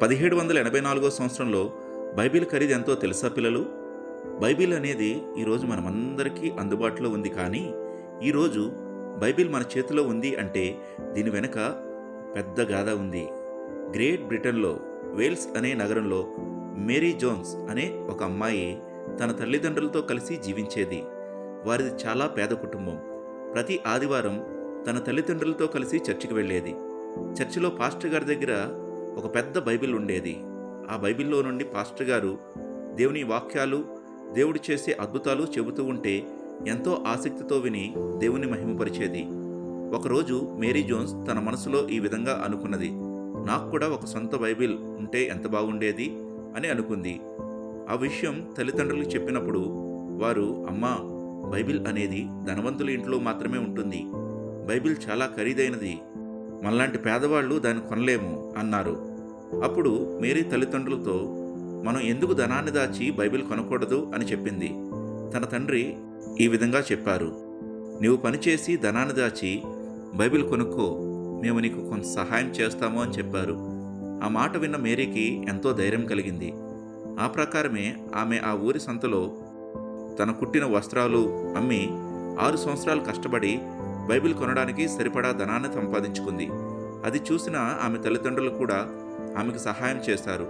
1784 సంవత్సరంలో బైబిల్ ఖరీదు ఎంతో తెలుసా పిల్లలు? బైబిల్ అనేది ఈరోజు మనమందరికీ అందుబాటులో ఉంది. కానీ ఈరోజు బైబిల్ మన చేతిలో ఉంది అంటే దీని వెనుక పెద్ద గాథ ఉంది. గ్రేట్ బ్రిటన్లో వేల్స్ అనే నగరంలో మేరీ జోన్స్ అనే ఒక అమ్మాయి తన తల్లిదండ్రులతో కలిసి జీవించేది. వారిది చాలా పేద కుటుంబం. ప్రతి ఆదివారం తన తల్లిదండ్రులతో కలిసి చర్చికి వెళ్ళేది. చర్చిలో పాస్టర్ గారి దగ్గర ఒక పెద్ద బైబిల్ ఉండేది. ఆ బైబిల్లో నుండి పాస్టర్ గారు దేవుని వాక్యాలు, దేవుడు చేసే అద్భుతాలు చెబుతూ ఉంటే ఎంతో ఆసక్తితో విని దేవుని మహిమపరిచేది. ఒకరోజు మేరీ జోన్స్ తన మనసులో ఈ విధంగా అనుకున్నది, నాకు కూడా ఒక సొంత బైబిల్ ఉంటే ఎంత బాగుండేది అని అనుకుంది. ఆ విషయం తల్లిదండ్రులకు చెప్పినప్పుడు వారు, అమ్మా, బైబిల్ అనేది ధనవంతుల ఇంట్లో మాత్రమే ఉంటుంది. బైబిల్ చాలా ఖరీదైనది, మనలాంటి పేదవాళ్ళు దాన్ని కొనలేము అన్నారు. అప్పుడు మేరీ తల్లిదండ్రులతో, మనం ఎందుకు ధనాన్ని దాచి బైబిల్ కొనకూడదు అని చెప్పింది. తన తండ్రి ఈ విధంగా చెప్పారు, నీవు పనిచేసి ధనాన్ని దాచి బైబిల్ కొనుక్కో, మేము నీకు కొంత సహాయం చేస్తాము అని చెప్పారు. ఆ మాట విన్న మేరీకి ఎంతో ధైర్యం కలిగింది. ఆ ప్రకారమే ఆమె ఆ ఊరి సంతలో తన కుట్టిన వస్త్రాలు అమ్మి 6 సంవత్సరాలు కష్టపడి బైబిల్ కొనడానికి సరిపడా ధనాన్ని సంపాదించుకుంది. అది చూసిన ఆమె తల్లిదండ్రులు కూడా ఆమెకు సహాయం చేశారు.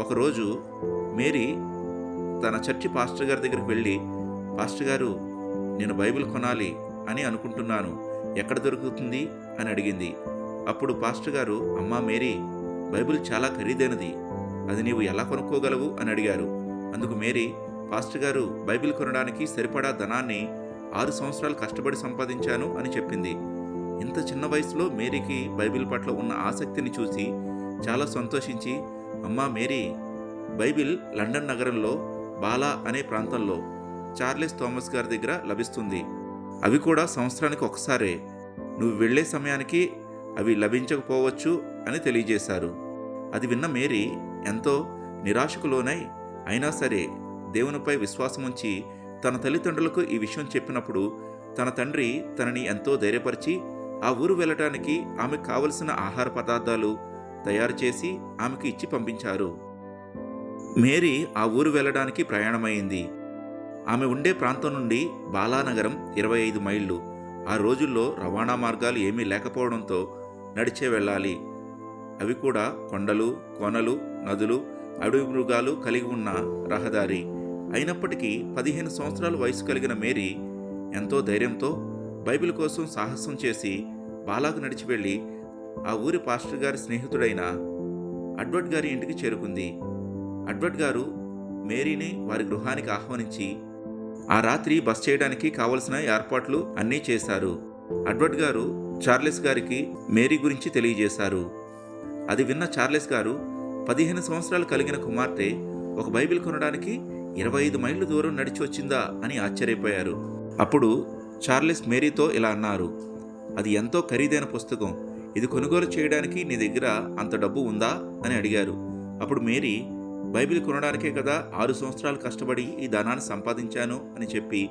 ఒకరోజు మేరీ తన చర్చి పాస్టర్ గారి దగ్గరికి వెళ్ళి, పాస్టర్ గారు, నేను బైబిల్ కొనాలి అని అనుకుంటున్నాను, ఎక్కడ దొరుకుతుంది అని అడిగింది. అప్పుడు పాస్టర్ గారు, అమ్మా మేరీ, బైబిల్ చాలా ఖరీదైనది, అది నీవు ఎలా కొనుక్కోగలవు అని అడిగారు. అందుకు మేరీ, పాస్టర్ గారు, బైబిల్ కొనడానికి సరిపడా ధనాన్ని 6 సంవత్సరాలు కష్టపడి సంపాదించాను అని చెప్పింది. ఇంత చిన్న వయసులో మేరీకి బైబిల్ పట్ల ఉన్న ఆసక్తిని చూసి చాలా సంతోషించి, అమ్మా మేరీ, బైబిల్ లండన్ నగరంలో బాలా అనే ప్రాంతంలో చార్లెస్ థామస్ గారి దగ్గర లభిస్తుంది. అవి కూడా సంవత్సరానికి ఒకసారే. నువ్వు వెళ్లే సమయానికి అవి లభించకపోవచ్చు అని తెలియజేశారు. అది విన్న మేరీ ఎంతో నిరాశకు లోనై, అయినా సరే దేవునిపై విశ్వాసముంచి తన తల్లిదండ్రులకు ఈ విషయం చెప్పినప్పుడు తన తండ్రి తనని ఎంతో ధైర్యపరిచి ఆ ఊరు వెళ్ళటానికి ఆమెకు కావలసిన ఆహార పదార్థాలు తయారు చేసి ఆమెకు ఇచ్చి పంపించారు. మేరీ ఆ ఊరు వెళ్ళడానికి ప్రయాణమైంది. ఆమె ఉండే ప్రాంతం నుండి బాలానగరం 25 మైళ్ళు. ఆ రోజుల్లో రవాణా మార్గాలు ఏమీ లేకపోవడంతో నడిచే వెళ్ళాలి. అవి కూడా కొండలు, కోనలు, నదులు, అడవి మృగాలు కలిగి ఉన్న రహదారి. అయినప్పటికీ 15 సంవత్సరాల వయసు కలిగిన మేరీ ఎంతో ధైర్యంతో బైబిల్ కోసం సాహసం చేసి బాలాకు నడిచి వెళ్ళి ఆ ఊరి పాస్టర్ గారి స్నేహితుడైన అడ్వర్డ్ గారి ఇంటికి చేరుకుంది. అడ్వర్డ్ గారు మేరీని వారి గృహానికి ఆహ్వానించి ఆ రాత్రి బస చేయడానికి కావలసిన ఏర్పాట్లు అన్నీ చేశారు. అడ్వర్డ్ గారు చార్లెస్ గారికి మేరీ గురించి తెలియజేశారు. అది విన్న చార్లెస్ గారు, 15 సంవత్సరాలు కలిగిన కుమార్తె ఒక బైబిల్ కొనడానికి 25 మైళ్ళు దూరం నడిచి వచ్చిందా అని ఆశ్చర్యపోయారు. అప్పుడు చార్లెస్ మేరీతో ఇలా అన్నారు, అది ఎంతో ఖరీదైన పుస్తకం, ఇది కొనుగోలు చేయడానికి నీ దగ్గర అంత డబ్బు ఉందా అని అడిగారు. అప్పుడు మేరీ, బైబిల్ కొనడానికే కదా 6 సంవత్సరాలు కష్టపడి ఈ ధనాన్ని సంపాదించాను అని చెప్పి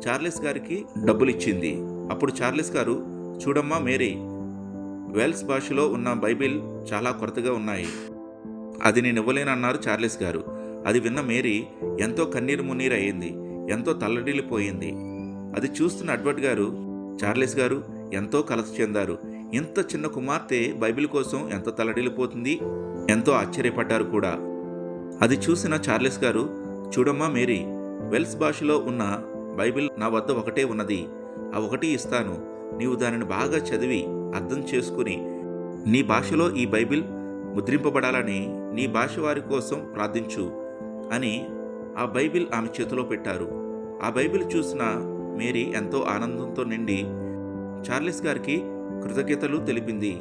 చార్లెస్ గారికి డబ్బులు ఇచ్చింది. అప్పుడు చార్లెస్ గారు, చూడమ్మా మేరీ, వేల్స్ భాషలో ఉన్న బైబిల్ చాలా కొరతగా ఉన్నాయి, అది నేను ఇవ్వలేనన్నారు చార్లెస్ గారు. అది విన్న మేరీ ఎంతో కన్నీరు మున్నీరు అయ్యింది, ఎంతో తల్లడిల్లిపోయింది. అది చూస్తున్న అడ్వర్డ్ గారు, చార్లెస్ గారు ఎంతో కలత చెందారు. ఇంత చిన్న కుమార్తె బైబిల్ కోసం ఎంత తల్లడిల్లిపోతుంది, ఎంతో ఆశ్చర్యపడ్డారు కూడా. అది చూసిన చార్లెస్ గారు, చూడమ్మా మేరీ, వెల్స్ భాషలో ఉన్న బైబిల్ నా వద్ద ఒకటే ఉన్నది, ఆ ఒకటి ఇస్తాను, నీవు దానిని బాగా చదివి అర్థం చేసుకుని నీ భాషలో ఈ బైబిల్ ముద్రింపబడాలని నీ భాష వారి కోసం ప్రార్థించు అని ఆ బైబిల్ ఆమె చేతిలో పెట్టారు. ఆ బైబిల్ చూసిన మేరీ ఎంతో ఆనందంతో నిండి చార్లెస్ గారికి కృతజ్ఞతలు తెలిపింది.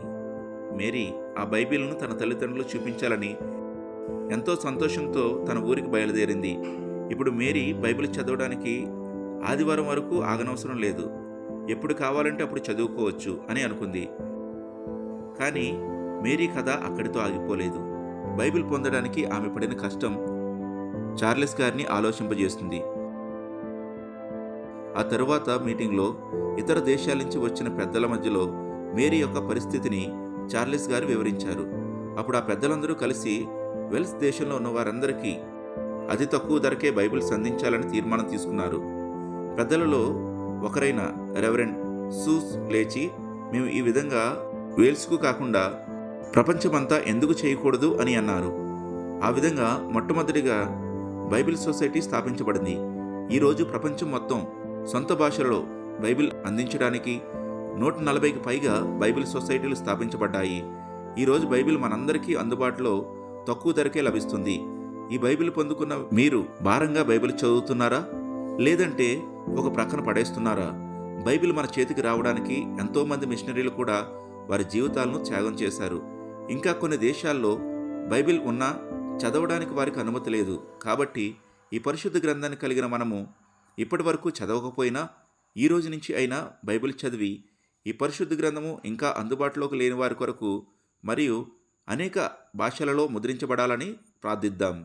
మేరీ ఆ బైబిల్ను తన తల్లిదండ్రులు చూపించాలని ఎంతో సంతోషంతో తన ఊరికి బయలుదేరింది. ఇప్పుడు మేరీ బైబిల్ చదవడానికి ఆదివారం వరకు ఆగనవసరం లేదు, ఎప్పుడు కావాలంటే అప్పుడు చదువుకోవచ్చు అని అనుకుంది. కానీ మేరీ కథ అక్కడితో ఆగిపోలేదు. బైబిల్ పొందడానికి ఆమె పడిన కష్టం చార్లెస్ గారిని ఆలోచింపజేస్తుంది. ఆ తరువాత మీటింగ్లో ఇతర దేశాల నుంచి వచ్చిన పెద్దల మధ్యలో మేరీ యొక్క పరిస్థితిని చార్లెస్ గారు వివరించారు. అప్పుడు ఆ పెద్దలందరూ కలిసి వెల్స్ దేశంలో ఉన్న వారందరికీ అతి తక్కువ ధరకే బైబిల్స్ అందించాలని తీర్మానం తీసుకున్నారు. పెద్దలలో ఒకరైన రెవరెండ్ సూస్ లేచి, మేము ఈ విధంగా వేల్స్కు కాకుండా ప్రపంచమంతా ఎందుకు చేయకూడదు అని అన్నారు. ఆ విధంగా మొట్టమొదటిగా బైబిల్ సొసైటీ స్థాపించబడింది. ఈరోజు ప్రపంచం మొత్తం సొంత భాషలలో బైబిల్ అందించడానికి 140కి పైగా బైబిల్ సొసైటీలు స్థాపించబడ్డాయి. ఈరోజు బైబిల్ మనందరికీ అందుబాటులో తక్కువ ధరకే లభిస్తుంది. ఈ బైబిల్ పొందుకున్న మీరు భారంగా బైబిల్ చదువుతున్నారా, లేదంటే ఒక ప్రక్కన పడేస్తున్నారా? బైబిల్ మన చేతికి రావడానికి ఎంతోమంది మిషనరీలు కూడా వారి జీవితాలను త్యాగం చేశారు. ఇంకా కొన్ని దేశాల్లో బైబిల్ ఉన్నా చదవడానికి వారికి అనుమతి లేదు. కాబట్టి ఈ పరిశుద్ధ గ్రంథాన్ని కలిగిన మనము ఇప్పటి వరకు చదవకపోయినా ఈ రోజు నుంచి అయినా బైబిల్ చదివి ఈ పరిశుద్ధ గ్రంథము ఇంకా అందుబాటులోకి లేని వారి కొరకు మరియు అనేక భాషలలో ముద్రించబడాలని ప్రార్థిద్దాం.